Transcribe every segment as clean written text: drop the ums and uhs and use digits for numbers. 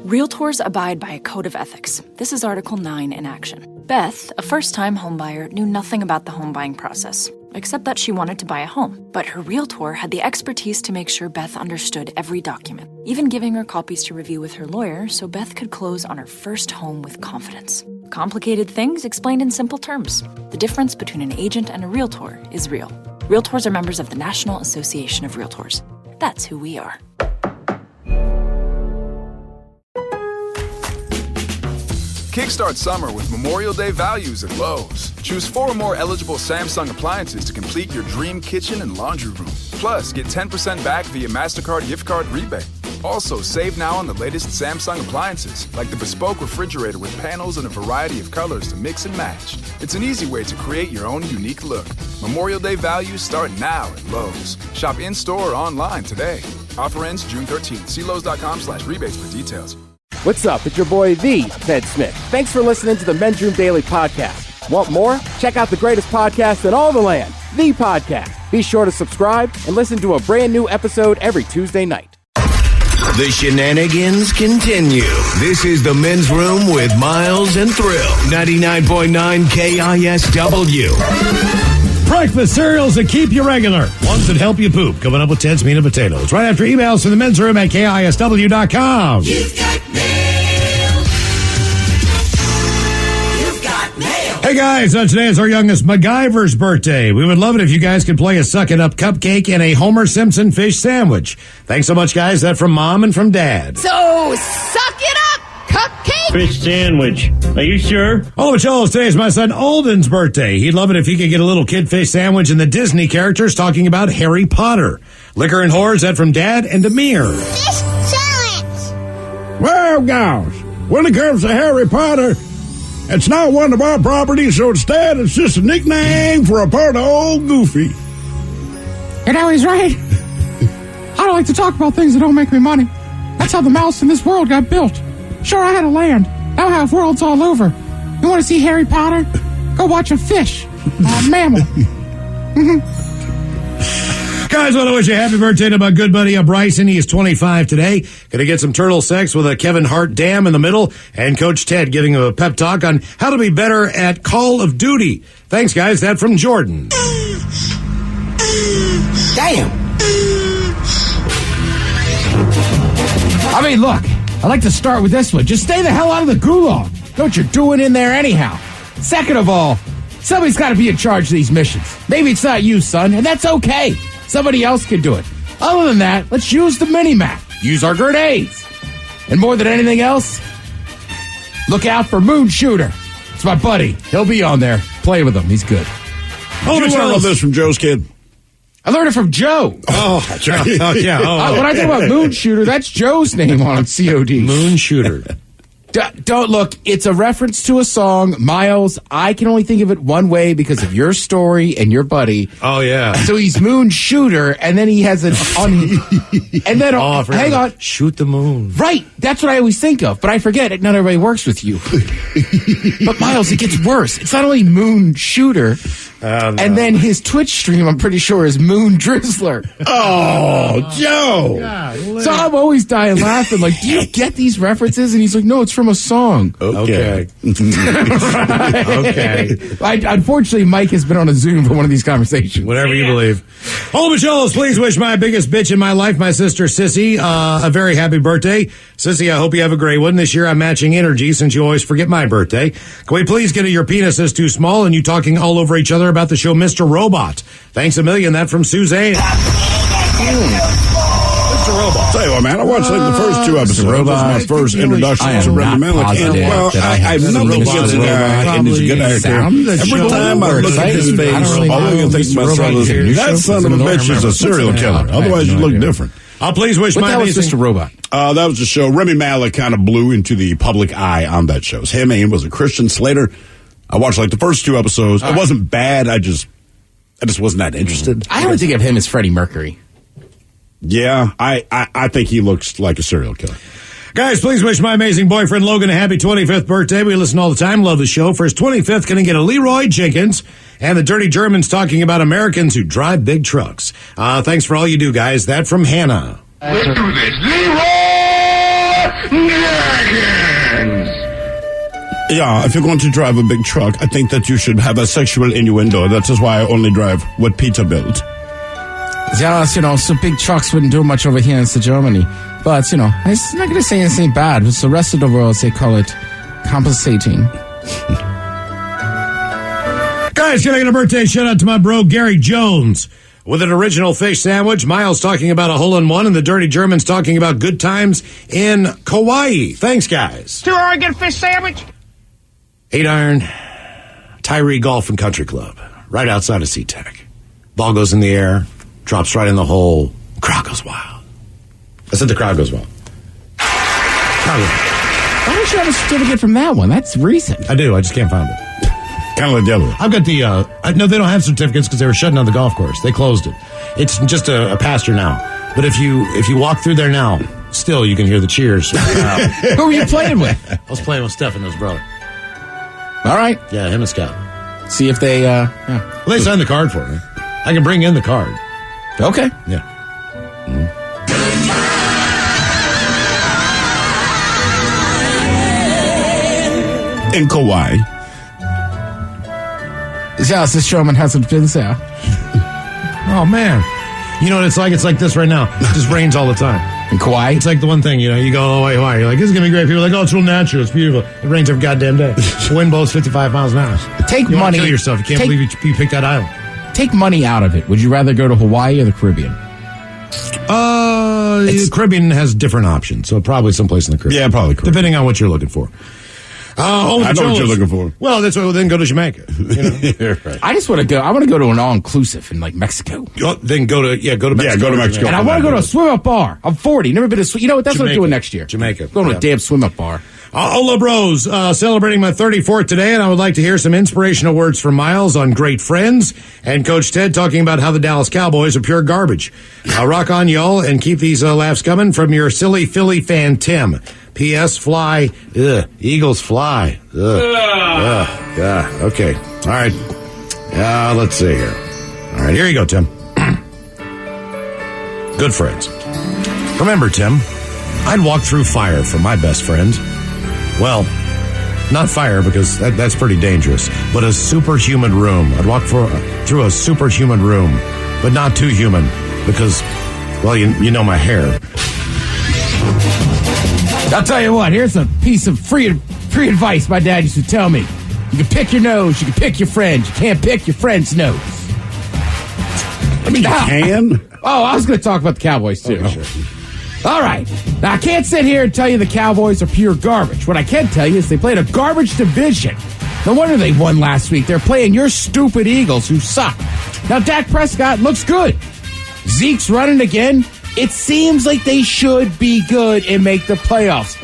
Realtors abide by a code of ethics. This is Article 9 in action. Beth, a first-time homebuyer, knew nothing about the home buying process, except that she wanted to buy a home. But her realtor had the expertise to make sure Beth understood every document, even giving her copies to review with her lawyer so Beth could close on her first home with confidence. Complicated things explained in simple terms. The difference between an agent and a realtor is real. Realtors are members of the National Association of Realtors. That's who we are. Kickstart summer with Memorial Day values at Lowe's. Choose 4 or more eligible Samsung appliances to complete your dream kitchen and laundry room. Plus, get 10% back via MasterCard gift card rebate. Also, save now on the latest Samsung appliances, like the bespoke refrigerator with panels in a variety of colors to mix and match. It's an easy way to create your own unique look. Memorial Day values start now at Lowe's. Shop in-store or online today. Offer ends June 13th. See Lowe's.com/rebates for details. What's up? It's your boy, The Ted Smith. Thanks for listening to the Men's Room Daily Podcast. Want more? Check out the greatest podcast in all the land, The Podcast. Be sure to subscribe and listen to a brand new episode every Tuesday night. The shenanigans continue. This is the Men's Room with Miles and Thrill. 99.9 KISW. Breakfast cereals that keep you regular. Ones that help you poop. Coming up with Ted's Meat and Potatoes. Right after emails from the men's room at KISW.com. You've got mail. You've got mail. Hey guys, today is our youngest MacGyver's birthday. We would love it if you guys could play a Suck It Up cupcake and a Homer Simpson fish sandwich. Thanks so much, guys. That from Mom and from Dad. So, suck it up, cupcake. Fish sandwich. Are you sure? Oh, Charles, today is my son Alden's birthday. He'd love it if he could get a little kid fish sandwich and the Disney characters talking about Harry Potter. Liquor and Whores, that from Dad and Amir. Fish challenge. Well, guys, when it comes to Harry Potter, it's not one of our properties, so instead it's just a nickname for a part of old Goofy. You know, he's right. I don't like to talk about things that don't make me money. That's how the mouse in this world got built. Sure, I had a land. Now I have worlds all over. You want to see Harry Potter? Go watch a fish. A mammal. Guys, I want to wish you a happy birthday to my good buddy Bryson. He is 25 today. Going to get some turtle sex with a Kevin Hart dam in the middle. And Coach Ted giving him a pep talk on how to be better at Call of Duty. Thanks, guys. That from Jordan. Damn. I mean, look, I like to start with this one. Just stay the hell out of the gulag. Know what you're doing in there anyhow. Second of all, somebody's got to be in charge of these missions. Maybe it's not you, son, and that's okay. Somebody else can do it. Other than that, let's use the mini-map. Use our grenades. And more than anything else, look out for Moon Shooter. It's my buddy. He'll be on there. Play with him. He's good. Oh, did you learn all this from Joe's kid? I learned it from Joe. Oh, that's right. Yeah. When I talk about Moon Shooter, that's Joe's name on COD. Moon Shooter. Don't look, it's a reference to a song. Miles, I can only think of it one way because of your story and your buddy. Oh, yeah. So he's Moon Shooter, and then he has an and then hang on. Shoot the moon. Right. That's what I always think of, but I forget it. Not everybody works with you. But Miles, it gets worse. It's not only Moon Shooter, and then his Twitch stream, I'm pretty sure, is Moon Drizzler. Oh, Joe. God, so I'm always dying laughing. Like, do you get these references? And he's like, no, it's from a song. Okay. Okay. Unfortunately, Mike has been on a Zoom for one of these conversations. Whatever you believe. All the Michelas, please wish my biggest bitch in my life, my sister Sissy, a very happy birthday. Sissy, I hope you have a great one. This year I'm matching energy since you always forget my birthday. Can we please get your penis is too small and you talking all over each other about the show Mr. Robot? Thanks a million. That from Suzanne. Mr. Robot. Tell you what, man, I watched like the first 2 episodes. This was my first introduction to Remy Malek. And, well, I know nothing against the guy, and he's a good actor. Every time I look at his face, all I can think to myself is, that son of a bitch is a serial killer. Otherwise, you look different. I'll please wish my amazing... Mr. Robot? That was the show. Remy Malek kind of blew into the public eye on that show. Him and was a Christian Slater. I watched like the first 2 episodes. It wasn't bad. I just wasn't that interested. I only think of him as Freddie Mercury. Yeah, I think he looks like a serial killer. Guys, please wish my amazing boyfriend Logan a happy 25th birthday. We listen all the time, love the show. For his 25th, going to get a Leroy Jenkins and the Dirty Germans talking about Americans who drive big trucks. Thanks for all you do, guys. That from Hannah. Let's do this. Leroy! Yeah! Yeah, if you're going to drive a big truck, I think that you should have a sexual innuendo. That is why I only drive what Peter built. Yeah, so big trucks wouldn't do much over here in Germany. But, I'm not going to say anything bad. It's the rest of the world, they call it compensating. Guys, can I get a birthday shout out to my bro, Gary Jones, with an original fish sandwich. Miles talking about a hole-in-one, and the Dirty Germans talking about good times in Kauai. Thanks, guys. 2 hour get a fish sandwich. 8-iron, Tyree Golf and Country Club, right outside of SeaTac. Ball goes in the air, drops right in the hole. Crowd goes wild. I said the crowd goes wild. Why don't you have a certificate from that one? That's recent. I do. I just can't find it. Kind of like the other one. I've got the, no, they don't have certificates because they were shutting down the golf course. They closed it. It's just a pasture now. But if you walk through there now, still you can hear the cheers. Who were you playing with? I was playing with Steph and his brother. All right. Yeah, him and Scott. See if they, Well, they signed the card for me. I can bring in the card. Okay. Yeah. Mm-hmm. In Kauai. Ja, this Sherman hasn't been there. Oh, man. You know what it's like? It's like this right now. It just rains all the time. In Kauai? It's like the one thing, you go all the way to Hawaii. You're like, this is going to be great. People are like, oh, it's real natural. It's beautiful. It rains every goddamn day. The wind blows 55 miles an hour. Take you money. Kill yourself. You can't believe you picked that island. Take money out of it. Would you rather go to Hawaii or the Caribbean? The Caribbean has different options, so probably someplace in the Caribbean. Yeah, probably Caribbean. Depending on what you're looking for. I know what you're looking for. Well, that's why then go to Jamaica. Right. I just want to go. I want to go to an all-inclusive in Mexico. Then go to Mexico. Yeah, go to Mexico. And I want to go to a swim-up bar. I'm 40. Never been to. You know what? That's what I'm doing next year. Jamaica. Going to a damn swim-up bar. Hola, bros. Celebrating my 34th today, and I would like to hear some inspirational words from Miles on great friends, and Coach Ted talking about how the Dallas Cowboys are pure garbage. Rock on, y'all, and keep these laughs coming from your silly Philly fan, Tim. P.S. Fly. Eagles fly. Okay. All right. Let's see here. All right, here you go, Tim. Good friends. Remember, Tim, I'd walk through fire for my best friend. Well, not fire because that's pretty dangerous, but a superhuman room. I'd walk through a superhuman room, but not too human because, well, you know my hair. I'll tell you what, here's a piece of free advice my dad used to tell me. You can pick your nose, you can pick your friends, you can't pick your friend's nose. I mean, you can? Oh, I was going to talk about the Cowboys, too. Okay, sure. All right. Now, I can't sit here and tell you the Cowboys are pure garbage. What I can tell you is they played a garbage division. No wonder they won last week. They're playing your stupid Eagles, who suck. Now, Dak Prescott looks good. Zeke's running again. It seems like they should be good and make the playoffs.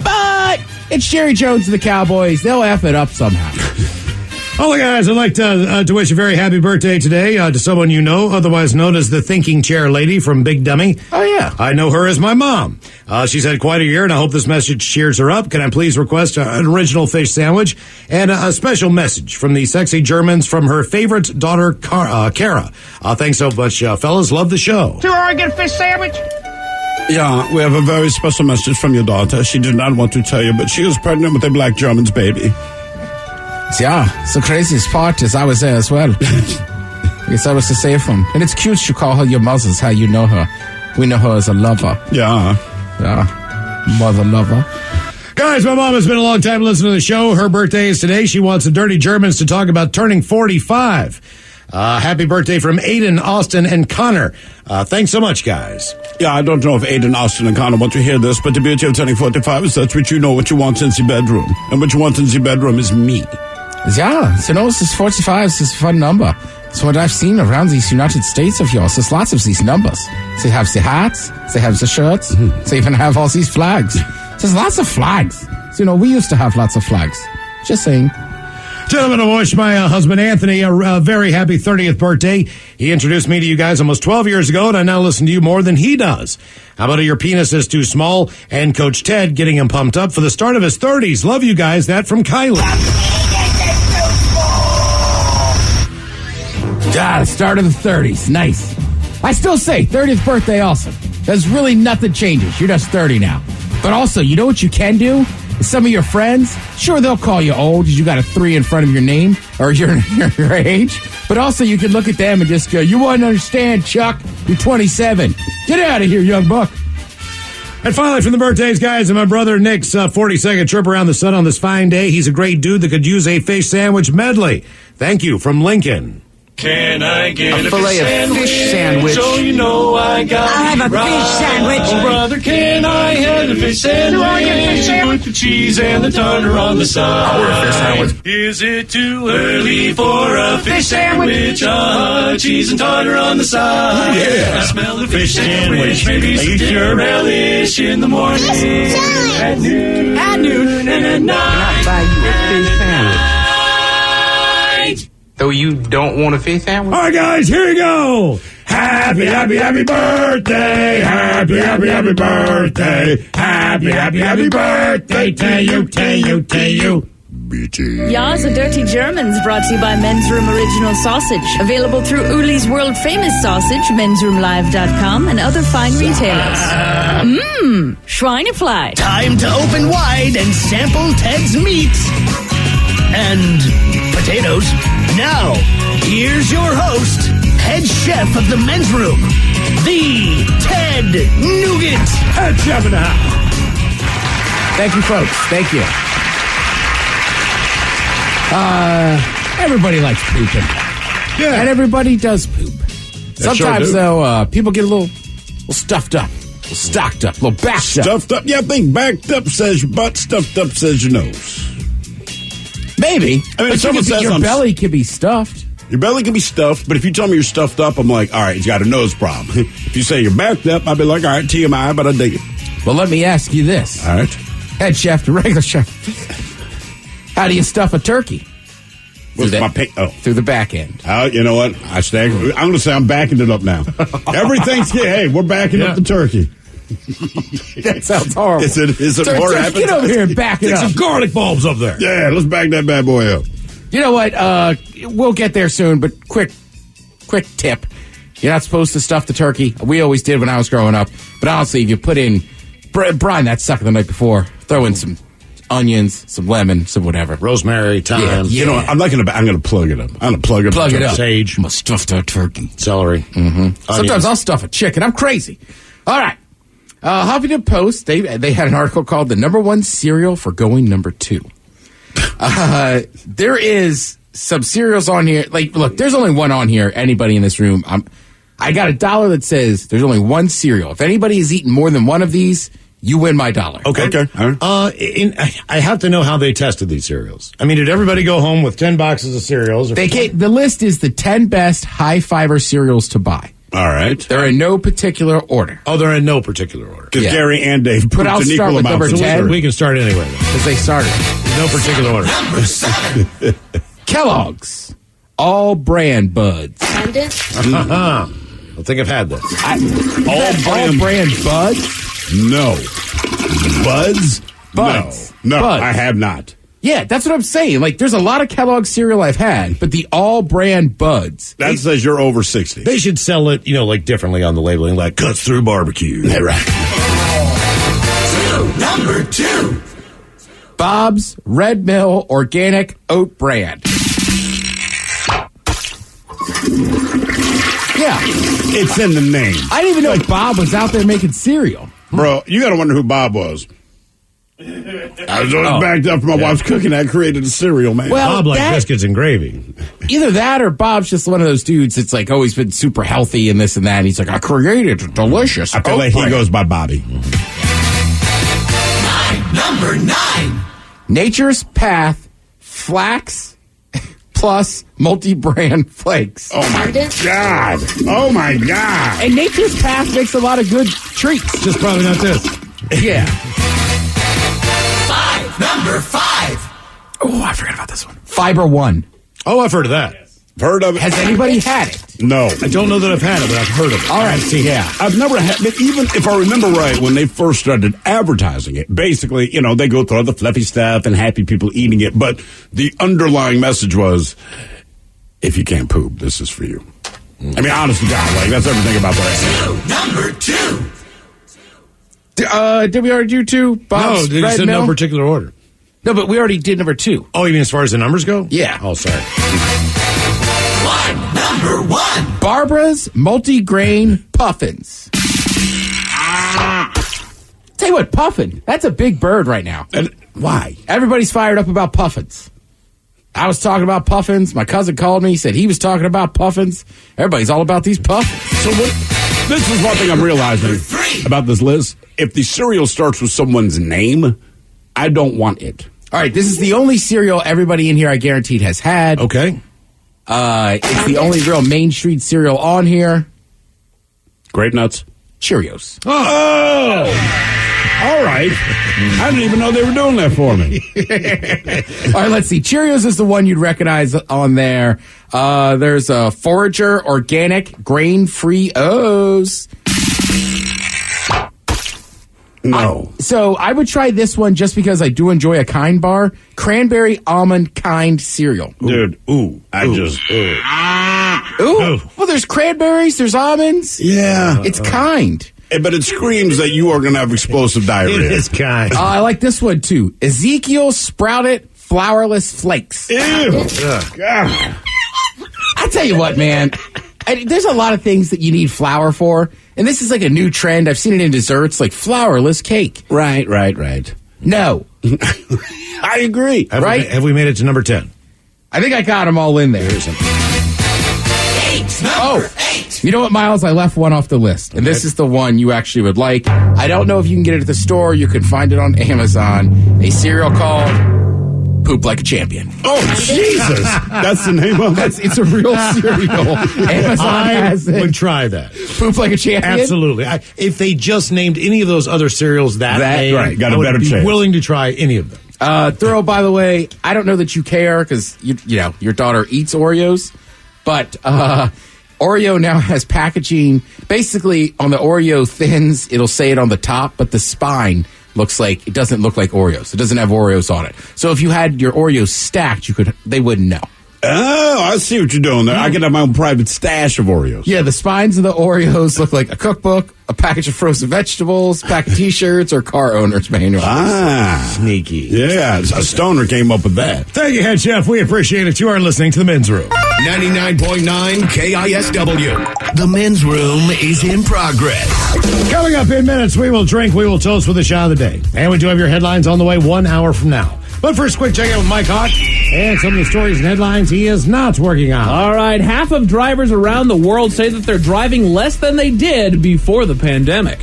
But it's Jerry Jones and the Cowboys. They'll F it up somehow. Hello, guys. I'd like to wish a very happy birthday today to someone you know, otherwise known as the thinking chair lady from Big Dummy. Oh, yeah. I know her as my mom. She's had quite a year, and I hope this message cheers her up. Can I please request an original fish sandwich and a special message from the sexy Germans from her favorite daughter, Kara. Thanks so much, fellas. Love the show. 2 hour get a fish sandwich. Yeah, we have a very special message from your daughter. She did not want to tell you, but she is pregnant with a black German's baby. Yeah, the craziest part is I was there as well. I guess I was the safe one. And it's cute you call her your mother's, how you know her. We know her as a lover. Yeah. Yeah, mother lover. Guys, my mom has been a long time listening to the show. Her birthday is today. She wants the Dirty Germans to talk about turning 45. Happy birthday from Aiden, Austin, and Connor. Thanks so much, guys. Yeah, I don't know if Aiden, Austin, and Connor want to hear this, but the beauty of turning 45 is that's what you know what you want in the bedroom. And what you want in the bedroom is me. Yeah, this 45 is a fun number. It's what I've seen around these United States of yours. There's lots of these numbers. They have the hats, they have the shirts, they even have all these flags. There's lots of flags. So, we used to have lots of flags. Just saying. Gentlemen, I wish my husband Anthony a very happy 30th birthday. He introduced me to you guys almost 12 years ago, and I now listen to you more than he does. How about your penis is too small? And Coach Ted getting him pumped up for the start of his 30s. Love you guys. That from Kylie. The start of the 30s. Nice. I still say 30th birthday also. There's really nothing changes. You're just 30 now. But also, you know what you can do? Some of your friends, sure, they'll call you old because you got a 3 in front of your name or your age. But also you can look at them and just go, you wouldn't understand, Chuck. You're 27. Get out of here, young buck. And finally, from the birthdays, guys, and my brother Nick's 42nd trip around the sun on this fine day. He's a great dude that could use a fish sandwich medley. Thank you from Lincoln. Can I get a fillet of fish sandwich? So you know I got I'll have a fish sandwich. Oh, brother, can I have the fish sandwich? Do I get fish sandwich? With the cheese and the tartar on the side. I want a fish sandwich. Is it too early for a fish sandwich? sandwich? Cheese and tartar on the side. Yeah. I smell the fish sandwich. Maybe some dinner relish in the morning. At noon. And at night. Buy you a fish sandwich. Though you don't want a fish sandwich? All right, guys, here you go. Happy, happy, happy birthday. Happy, happy, happy birthday. Happy, happy, happy birthday to you, to you, to you. Ya's a Dirty Germans brought to you by Men's Room Original Sausage. Available through Uli's World Famous Sausage, mensroomlive.com, and other fine retailers. Mmm, Schweinefly. Time to open wide and sample Ted's meat. And potatoes. Now, here's your host, head chef of the men's room, the Ted Nugent. Head chef in the house. Thank you, folks. Thank you. Everybody likes pooping. Yeah. And everybody does poop. Sometimes, sure do. though, people get a little stuffed up, a little stocked up, a little backed up. Stuffed up? Yeah, I think backed up says your butt, stuffed up says your nose. Maybe. I mean, if but someone says your I'm- belly can be stuffed. Your belly can be stuffed, but if you tell me you're stuffed up, I'm like, all right, he's got a nose problem. If you say you're backed up, I'd be like, all right, TMI, but I dig it. Well, let me ask you this. All right. Head chef to regular chef. How do you stuff a turkey? What's my Through the back end. You know what? I'm going to say I'm backing it up now. Every Thanksgiving, hey, we're backing up the turkey. That sounds horrible. Is it more appetizing? Get over here and back it Stick up. some garlic bulbs up there. Yeah, let's back that bad boy up. You know what? We'll get there soon, but quick tip. You're not supposed to stuff the turkey. We always did when I was growing up. But honestly, if you put in, brine that sucker the night before, throw in some onions, some lemon, some whatever. Rosemary, thyme. Yeah. You know what? I'm going to plug it up. I'm going to plug it up. Sage. I'm going to stuff that turkey. Celery. Mm-hmm. Sometimes I'll stuff a chicken. I'm crazy. All right. Huffington Post, they had an article called "The Number One Cereal for Going Number 2." There is some cereals on here. Like, look, there's only one on here. Anybody in this room, I got $1 that says there's only one cereal. If anybody has eaten more than one of these, you win my $1. Okay. I have to know how they tested these cereals. I mean, did everybody go home with 10 boxes of cereals? The list is the 10 best high fiber cereals to buy. All right. They're in no particular order. Oh, they're in no particular order. Because Gary and Dave But I'll pooped an start equal with amount. number 10. We can start anyway. Because they started. No particular order. Number 7. Kellogg's All Brand Buds. I think I've had this. All brand Buds? No. Buds? Buds. No, Buds. I have not. Yeah, that's what I'm saying. Like, there's a lot of Kellogg cereal I've had, but the all brand Buds. That says you're over 60. They should sell it, like differently on the labeling, like cuts through barbecue. Yeah, right. Number 2. Bob's Red Mill Organic Oat Brand. Yeah. It's in the name. I didn't even know Bob was out there making cereal. Bro, you got to wonder who Bob was. I was always backed up from my wife's cooking. I created a cereal, man. Well, Bob like biscuits and gravy. Either that or Bob's just one of those dudes that's like always been super healthy and this and that. And he's like, I created a delicious I feel oat like he brand. goes by Bobby. Number 9. Nature's Path Flax Plus Multi-Brand Flakes. Oh, my God. Oh, my God. And Nature's Path makes a lot of good treats. Just probably not this. Yeah. Number 5. Oh, I forgot about this one. Fiber One. Oh, I've heard of that. Heard of it? Has anybody had it? No. I don't know that I've had it, but I've heard of it. All right. Yeah. I've never had, but even if I remember right, when they first started advertising it, basically, they go through all the fluffy stuff and happy people eating it, but the underlying message was, if you can't poop, this is for you. I mean, honest to God, that's everything about that. Number 2. Did we already do 2? Bob's No, they Red said Mill? no particular order. No, but we already did number 2. Oh, you mean as far as the numbers go? Yeah. Oh, sorry. Number 1. Barbara's multi-grain puffins. Tell you what, puffin, that's a big bird right now. And why? Everybody's fired up about puffins. I was talking about puffins. My cousin called me. He said he was talking about puffins. Everybody's all about these puffins. So this is one thing I'm realizing about this list. If the cereal starts with someone's name, I don't want it. All right, this is the only cereal everybody in here I guaranteed has had. Okay. It's the only real Main Street cereal on here. Grape Nuts. Cheerios. Oh! All right. I didn't even know they were doing that for me. All right, let's see. Cheerios is the one you'd recognize on there. There's a Forager Organic Grain-Free O's. No. So I would try this one just because I do enjoy a Kind bar. Cranberry Almond Kind cereal. Dude, ooh. Well, there's cranberries, there's almonds. Yeah. It's Kind. But it screams that you are going to have explosive diarrhea. It is Kind. I like this one, too. Ezekiel Sprouted Flourless Flakes. Ew. God. I tell you what, man. There's a lot of things that you need flour for. And this is like a new trend. I've seen it in desserts, like flourless cake. Right. No. I agree. Have we made it to number 10? I think I got them all in there. Number 8. You know what, Miles? I left one off the list. And this is the one you actually would like. I don't know if you can get it at the store. You can find it on Amazon. A cereal called Poop Like a Champion. Oh, Jesus. That's the name of it? It's a real cereal. Amazon has it. I would try that. Poop Like a Champion? Absolutely. If they just named any of those other cereals that name, right, got a I would better be chance. willing to try any of them. Thurl, by the way, I don't know that you care because, you know, your daughter eats Oreos, but Oreo now has packaging. Basically, on the Oreo thins, it'll say it on the top, but the spine it doesn't look like Oreos. It doesn't have Oreos on it. So if you had your Oreos stacked, they wouldn't know. Oh, I see what you're doing there. I could have my own private stash of Oreos. Yeah, the spines of the Oreos look like a cookbook, a package of frozen vegetables, pack of T-shirts, or car owner's manual. Ah. Sneaky. Yeah, a stoner came up with that. Thank you, Head Chef. We appreciate it. You are listening to The Men's Room. 99.9 KISW. The Men's Room is in progress. Coming up in minutes, we will drink, we will toast with the shot of the day. And we do have your headlines on the way 1 hour from now. But first, quick check-in with Mike Hawk and some of the stories and headlines he is not working on. All right, half of drivers around the world say that they're driving less than they did before the pandemic.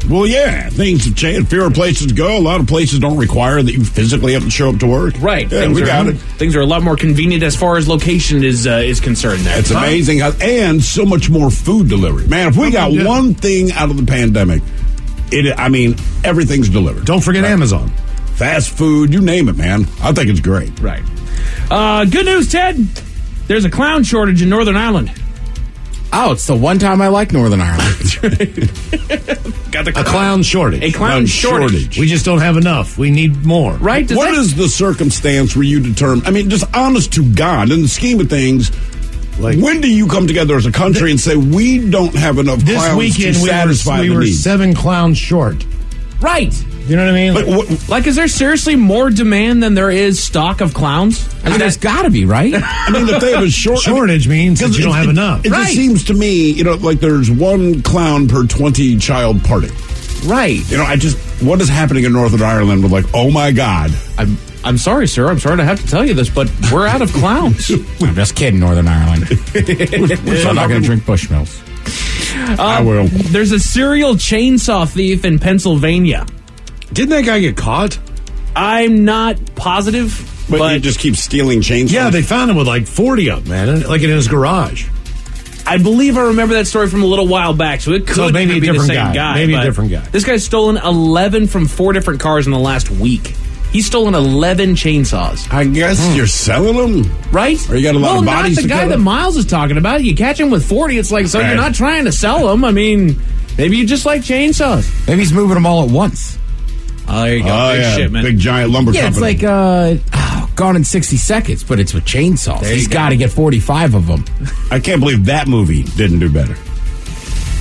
Well, yeah, things have changed. Fewer places to go. A lot of places don't require that you physically have to show up to work. Right. Yeah, we got it. Things are a lot more convenient as far as location is concerned there. It's amazing how, and so much more food delivery. Man, if we got one thing out of the pandemic, everything's delivered. Don't forget Amazon. Fast food, you name it, man. I think it's great. Right. Good news, Ted. There's a clown shortage in Northern Ireland. Oh, it's the one time I like Northern Ireland. Got the clown shortage. A clown shortage. We just don't have enough. We need more. Right? What is the circumstance where you determine, just honest to God, in the scheme of things, when do you come together as a country and say, we don't have enough this clowns weekend to satisfy we the were need? 7 clowns short. Right. You know what I mean? Is there seriously more demand than there is stock of clowns? I mean, there's got to be, right? If they have a shortage means that you don't have enough. It just seems to me, like there's one clown per 20 child party. Right. What is happening in Northern Ireland with oh my God. I'm sorry, sir. I'm sorry to have to tell you this, but we're out of clowns. I'm just kidding, Northern Ireland. I'm not going to drink Bushmills. I will. There's a serial chainsaw thief in Pennsylvania. Didn't that guy get caught? I'm not positive. But he just keeps stealing chainsaws? Yeah, they found him with 40 of them, man, in his garage. I believe I remember that story from a little while back, so it could maybe be the same guy. Maybe a different guy. This guy's stolen 11 from 4 different cars in the last week. He's stolen 11 chainsaws. I guess you're selling them? Right? Or you got a lot of bodies not the guy that Miles is talking about. You catch him with 40, it's like, so you're not trying to sell them. I mean, maybe you just like chainsaws. Maybe he's moving them all at once. Oh, there you go. Oh, Big shipment. Big giant lumber company. It's like Gone in 60 Seconds, but it's with chainsaws. He's got to get 45 of them. I can't believe that movie didn't do better.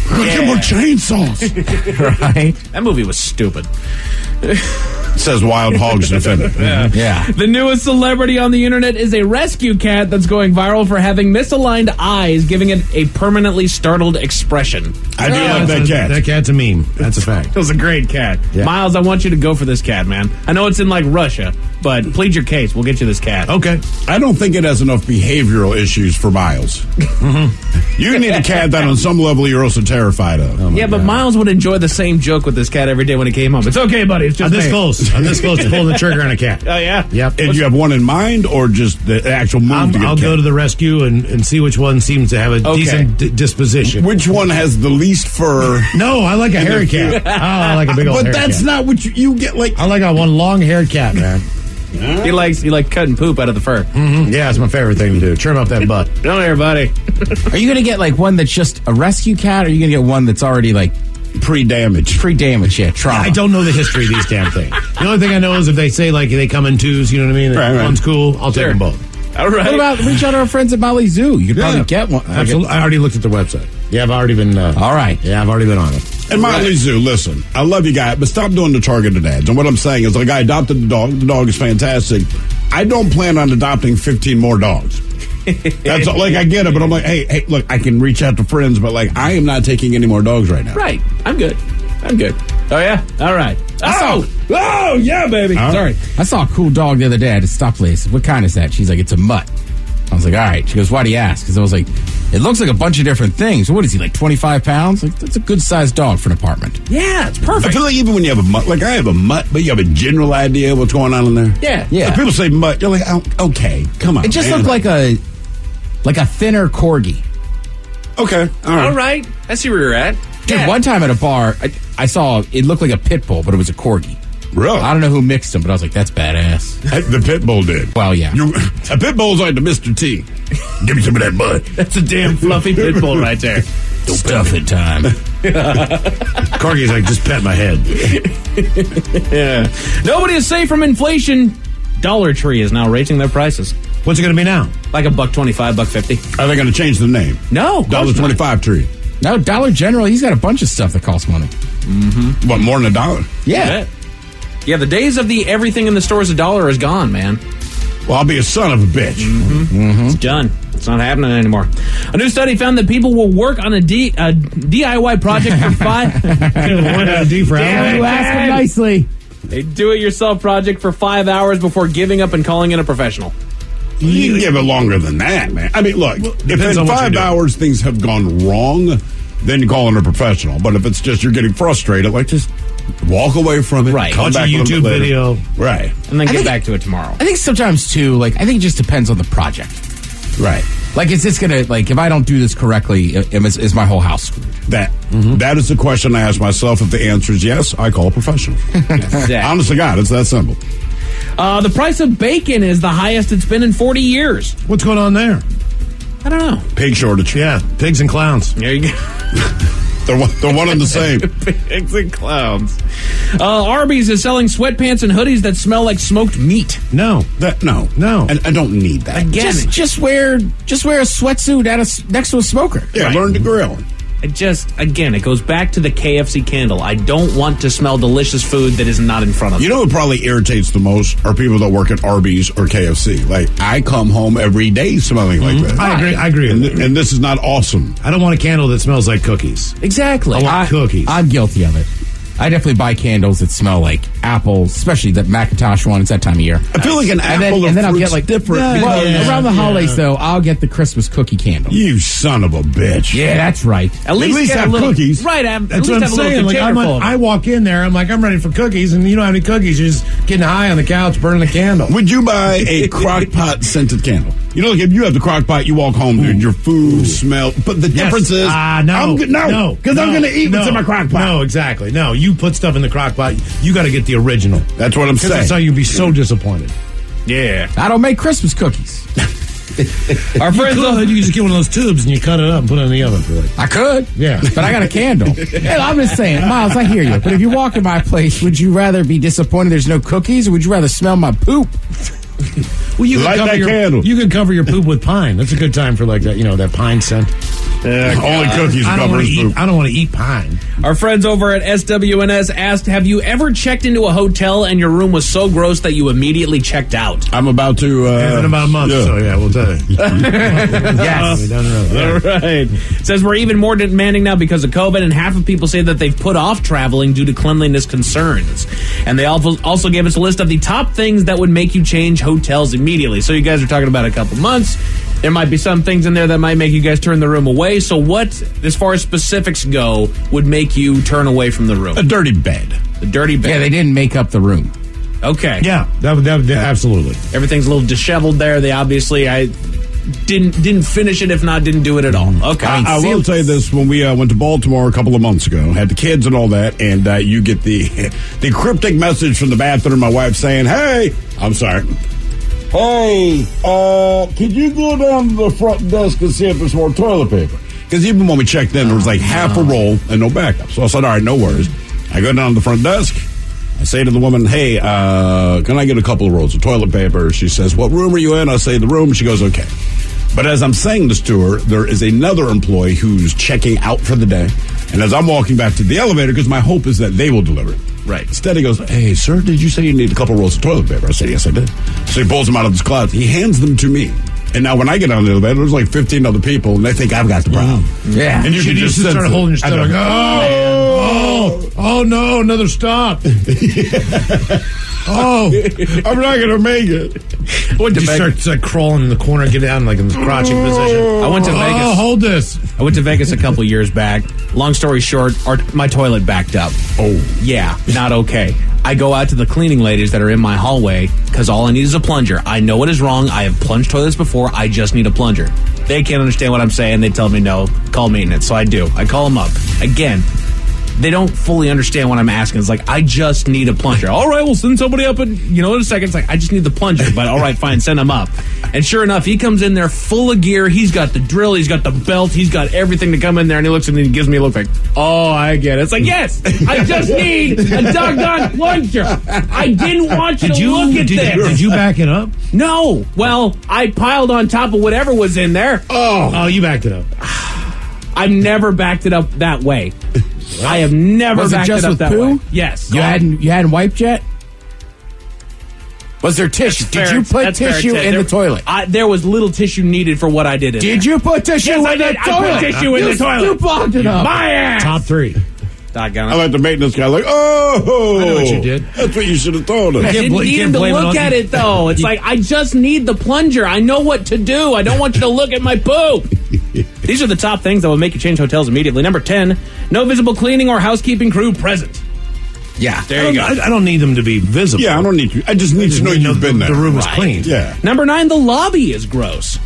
Get more chainsaws. Right? That movie was stupid. Says Wild Hogs Defender. Yeah. The newest celebrity on the internet is a rescue cat that's going viral for having misaligned eyes, giving it a permanently startled expression. I do like that cat. That cat's a meme. That's a fact. It was a great cat. Yeah. Miles, I want you to go for this cat, man. I know it's in like Russia, but plead your case. We'll get you this cat. Okay. I don't think it has enough behavioral issues for Miles. You need a cat that on some level you're also terrified of. Yeah, but Miles would enjoy the same joke with this cat every day when he came home. It's okay, buddy. It's just I'm this me. close. I'm this close to pulling the trigger on a cat. Oh, yeah? Yep. And you have one in mind or just the actual move to get I'll a cat? go to the rescue and see which one seems to have a decent disposition. Which one has the least fur? No, I like a hairy cat. Oh, I like a big old But hairy that's cat. not what you get like. I like a one long-haired cat, man. He likes cutting poop out of the fur. Mm-hmm. Yeah, it's my favorite thing to do. Trim up that butt. Come here, buddy. Are you going to get like one that's just a rescue cat, or are you going to get one that's already like pre-damaged? Pre-damaged, yeah, trauma. I don't know the history of these damn things. The only thing I know is if they say like they come in twos, you know what I mean? Right. One's cool, I'll take them both. All right. What about reach out to our friends at Molly Zoo? You could probably get one. Absolutely. I already looked at the website. Yeah, I've already been. All right. Yeah, I've already been on it. And Molly Zoo, listen, I love you guys, but stop doing the targeted ads. And what I'm saying is, like, I adopted the dog. The dog is fantastic. I don't plan on adopting 15 more dogs. That's like, I get it, but I'm like, hey, look, I can reach out to friends, but like, I am not taking any more dogs right now. Right. I'm good. Oh, yeah? All right. Oh, yeah, baby. Sorry. I saw a cool dog the other day at a stop place. What kind is that? She's like, it's a mutt. I was like, all right. She goes, why do you ask? Because I was like, it looks like a bunch of different things. What is he, like 25 pounds? Like, that's a good-sized dog for an apartment. Yeah, it's I perfect. feel like even when you have a mutt, like I have a mutt, but you have a general idea of what's going on in there. Yeah. Yeah. Like, people say mutt, you're like, oh, okay, come on. It just man. looked like a thinner corgi. Okay, All right. I see where you're at. Dude, Yeah. one time at a bar, I saw it looked like a pit bull, but it was a corgi. Really? I don't know who mixed them, but I was like, that's badass. The pit bull did. Well, yeah. A pit bull's like the Mr. T. Give me some of that butt. That's a damn fluffy pit bull right there. Stuff it time. Corgi's like, just pet my head. Yeah. Nobody is safe from inflation. Dollar Tree is now raising their prices. What's it going to be now? Like $1.25, $1.50. Are they going to change the name? No. $1.25 tree. No, Dollar General, he's got a bunch of stuff that costs money. Mm-hmm. What, more than $1? Yeah. Yeah, the days of the everything in the store is $1 is gone, man. Well, I'll be a son of a bitch. Mm-hmm. It's done. It's not happening anymore. A new study found that people will work on a DIY project for 5... Work on a D for Damn, you asked him nicely. A do-it-yourself project for 5 hours before giving up and calling in a professional. You can give it longer than that, man. I mean, look, if depends in on what 5 you're doing. hours things have gone wrong, then you call in a professional. But if it's just you're getting frustrated, like just walk away from it. Right. Come Watch a back little YouTube bit later. video. Right. And then I get think- back to it tomorrow. I think sometimes, too, I think it just depends on the project. Right. Like, is this going to, if I don't do this correctly, is my whole house screwed? That is the question I ask myself. If the answer is yes, I call a professional. Exactly. Honest to God, it's that simple. The price of bacon is the highest it's been in 40 years. What's going on there? I don't know. Pig shortage. Yeah, pigs and clowns. There you go. They're one and the same. Pigs and clowns. Arby's is selling sweatpants and hoodies that smell like smoked meat. No. No. And I don't need that. Again, Just wear a sweatsuit next to a smoker. Yeah, Right. learn to grill. it goes back to the KFC candle. I don't want to smell delicious food that is not in front of me. You know what probably irritates the most are people that work at Arby's or KFC. Like, I come home every day smelling like that. I agree with that. And this is not awesome. I don't want a candle that smells like cookies. Exactly. I want cookies. I'm guilty of it. I definitely buy candles that smell like apples, especially that Macintosh one. It's that time of year. I feel like an apple and then I'll fruit's get like different. Well, around the holidays though, I'll get the Christmas cookie candle. You son of a bitch. Yeah, that's right. At least get have a little, cookies. Right, at That's least what I'm have a little saying. Like, container full of them. I walk in there, I'm ready for cookies, and you don't have any cookies. You're just getting high on the couch, burning the candle. Would you buy a crock pot scented candle? You know, like if you have the crock pot, you walk home, dude, your food smell. But the difference is, no, I'm going to eat what's in my crock pot. No, exactly. No, you put stuff in the crock pot. You got to get the original. That's what I'm Because saying. that's how you'd be so disappointed. Yeah. I don't make Christmas cookies. Our friends You just get one of those tubes and you cut it up and put it in the oven for like. I could. Yeah. But I got a candle. Hey, I'm just saying, Miles, I hear you. But if you walk in my place, would you rather be disappointed there's no cookies, or would you rather smell my poop? Well, you Light that candle. You can cover your poop with pine. That's a good time for like that, that pine scent. Only cookies cover his poop. I don't want to eat pine. Our friends over at SWNS asked, have you ever checked into a hotel and your room was so gross that you immediately checked out? I'm about to... in about a month, so yeah, we'll tell you. Yes. All right. It says we're even more demanding now because of COVID, and half of people say that they've put off traveling due to cleanliness concerns. And they also gave us a list of the top things that would make you change hotels immediately. So you guys are talking about a couple months. There might be some things in there that might make you guys turn the room away. So what, as far as specifics go, would make you turn away from the room? A dirty bed. The dirty bed. Yeah, they didn't make up the room. Okay. Yeah, that absolutely. Everything's a little disheveled there. They obviously didn't finish it, if not didn't do it at all. Okay. I will tell you this, when we went to Baltimore a couple of months ago, had the kids and all that, and you get the cryptic message from the bathroom, my wife saying, hey, I'm sorry. Hey, could you go down to the front desk and see if there's more toilet paper? Because even when we checked in, there was like half a roll and no backup. So I said, all right, no worries. I go down to the front desk. I say to the woman, hey, can I get a couple of rolls of toilet paper? She says, what room are you in? I say the room. She goes, okay. But as I'm saying this to her, there is another employee who's checking out for the day. And as I'm walking back to the elevator, because my hope is that they will deliver it. Right. Instead, he goes, hey, sir, did you say you need a couple rolls of toilet paper? I said, yes, I did. So he pulls them out of his closet. He hands them to me. And now when I get on the elevator, there's like 15 other people, and they think I've got the problem. Yeah. And you can just start holding your stomach. Oh, no, another stop. Oh, I'm not going to make it. What, you start crawling in the corner, get down like in this crouching position. I went to Vegas. Oh, hold this. I went to Vegas a couple years back. Long story short, my toilet backed up. Oh. Yeah, not okay. I go out to the cleaning ladies that are in my hallway because all I need is a plunger. I know what is wrong. I have plunged toilets before. I just need a plunger. They can't understand what I'm saying. They tell me no, call maintenance. So I do. I call them up. Again, they don't fully understand what I'm asking. It's like, I just need a plunger. All right, we'll send somebody up in a second. It's like, I just need the plunger. But all right, fine, send him up. And sure enough, he comes in there full of gear. He's got the drill. He's got the belt. He's got everything to come in there. And he looks at me and gives me a look like, oh, I get it. It's like, yes, I just need a doggone plunger. I didn't want you to look at this. Did you back it up? No. Well, I piled on top of whatever was in there. Oh, you backed it up. I've never backed it up that way. I have never backed it up that way. Yes. You hadn't wiped yet? Was there tissue? Did you put tissue in the toilet? There was little tissue needed for what I did in there. Did you put tissue in the toilet? I put tissue in the toilet. You blocked it up. My ass. Top 3. I like the maintenance guy, like, oh, I know what you did. That's what you should have told us. I didn't need him to look at it, though. It's like, I just need the plunger. I know what to do. I don't want you to look at my poop. These are the top things that will make you change hotels immediately. Number 10, no visible cleaning or housekeeping crew present. Yeah. There you go. I don't need them to be visible. Yeah, I don't need to. I just need to know you've been there. The room is clean. Yeah. Number 9, the lobby is gross.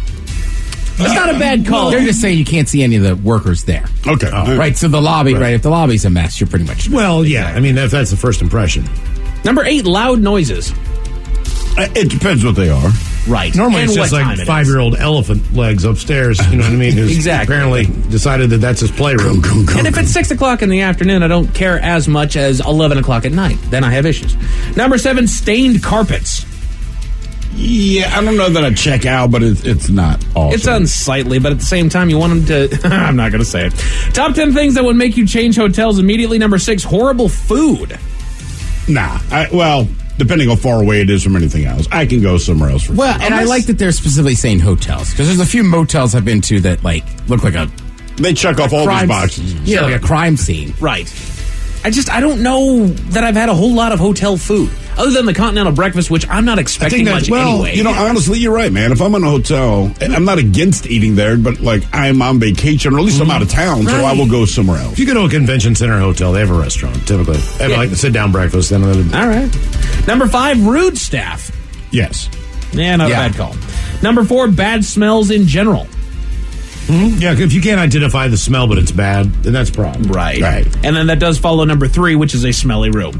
That's not a bad call. They're just saying you can't see any of the workers there. Okay. Right, so the lobby, right, if the lobby's a mess, you're pretty much... Well, yeah, I mean, if that's the first impression. Number 8, loud noises. It depends what they are. Right. Normally and it's just like 5-year-old elephant legs upstairs, you know what I mean? Who's exactly. Apparently decided that that's his playroom. And if it's 6 o'clock in the afternoon, I don't care as much as 11 o'clock at night. Then I have issues. Number 7, stained carpets. Yeah, I don't know that I'd check out, but it's not awesome. It's unsightly, but at the same time, you want them to... I'm not going to say it. Top 10 things that would make you change hotels immediately. Number 6, horrible food. Nah. Depending how far away it is from anything else, I can go somewhere else. I like that they're specifically saying hotels, because there's a few motels I've been to that look like a... They check off all these boxes. Yeah, like a crime scene. Right. I don't know that I've had a whole lot of hotel food, other than the continental breakfast, which I'm not expecting much anyway. Honestly, you're right, man. If I'm in a hotel, I'm not against eating there, but I'm on vacation, or at least I'm out of town, so I will go somewhere else. If you go to a convention center hotel, they have a restaurant, typically. They have like a sit-down breakfast. Then all right. Number 5, rude staff. Yes. Yeah, not a bad call. Number 4, bad smells in general. Mm-hmm. Yeah, if you can't identify the smell, but it's bad, then that's a problem. Right. And then that does follow number 3, which is a smelly room.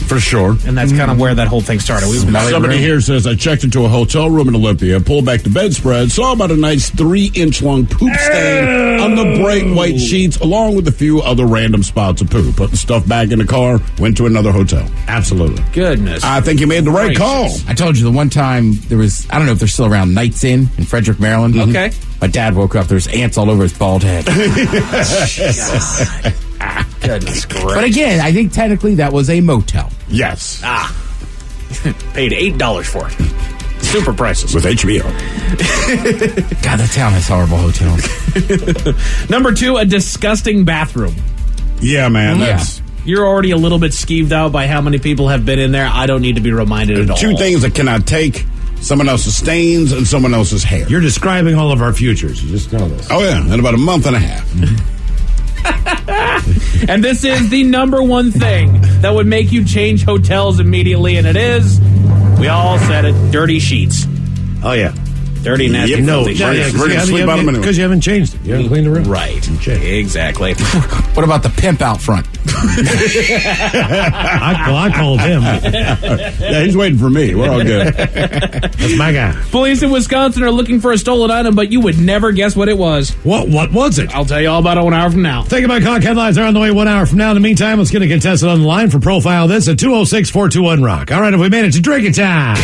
For sure. And that's kind of where that whole thing started. Somebody here says, I checked into a hotel room in Olympia, pulled back the bedspread, saw about a nice 3-inch long poop stain on the bright white sheets, along with a few other random spots of poo. Put the stuff back in the car, went to another hotel. Absolutely. Goodness. I think you made the right call. I told you the one time there was, I don't know if they're still around, Nights in Frederick, Maryland. Okay. My dad woke up, there's ants all over his bald head. Goodness gracious. But again, I think technically that was a motel. Yes. Paid $8 for it. Super prices. With HBO. God, that town has horrible hotels. Number 2, a disgusting bathroom. Yeah, man. That's You're already a little bit skeeved out by how many people have been in there. I don't need to be reminded at all. 2 things I cannot take. Someone else's stains and someone else's hair. You're describing all of our futures. You just know this. Oh, yeah. In about a month and a half. And this is the number one thing that would make you change hotels immediately, and it is, we all said it, dirty sheets. Oh, yeah. Dirty, nasty, filthy sheets. Because you haven't changed it. You haven't cleaned the room. Right. Exactly. What about the pimp out front? I called him. Yeah, he's waiting for me. We're all good. That's my guy. Police in Wisconsin are looking for a stolen item, but you would never guess what it was. What was it? I'll tell you all about it 1 hour from now. Think about Cock headlines are on the way 1 hour from now. In the meantime, let's get a contestant on the line for Profile This at 206-421-ROCK. All right, have we made it to drinking time?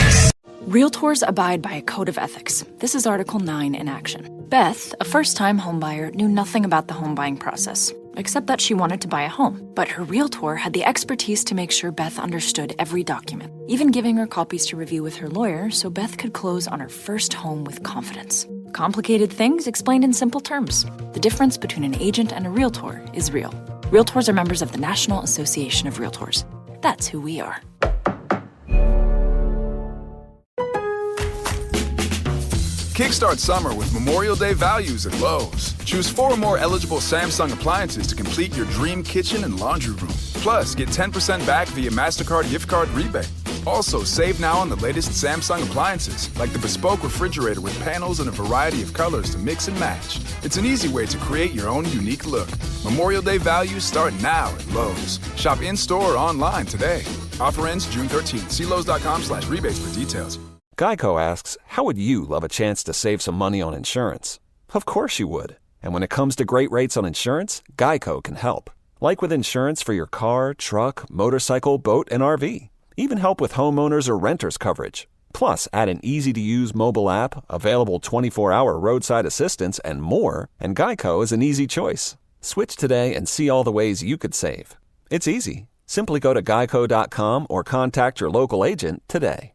Realtors abide by a code of ethics. This is Article 9 in action. Beth, a first-time homebuyer, knew nothing about the home buying process, except that she wanted to buy a home. But her realtor had the expertise to make sure Beth understood every document, even giving her copies to review with her lawyer so Beth could close on her first home with confidence. Complicated things explained in simple terms. The difference between an agent and a realtor is real. Realtors are members of the National Association of Realtors. That's who we are. Kickstart summer with Memorial Day values at Lowe's. Choose 4 or more eligible Samsung appliances to complete your dream kitchen and laundry room. Plus, get 10% back via MasterCard gift card rebate. Also, save now on the latest Samsung appliances, like the bespoke refrigerator with panels in a variety of colors to mix and match. It's an easy way to create your own unique look. Memorial Day values start now at Lowe's. Shop in-store or online today. Offer ends June 13th. See Lowe's.com/rebates for details. Geico asks, how would you love a chance to save some money on insurance? Of course you would. And when it comes to great rates on insurance, Geico can help. Like with insurance for your car, truck, motorcycle, boat, and RV. Even help with homeowners or renters coverage. Plus, add an easy-to-use mobile app, available 24-hour roadside assistance, and more, and Geico is an easy choice. Switch today and see all the ways you could save. It's easy. Simply go to geico.com or contact your local agent today.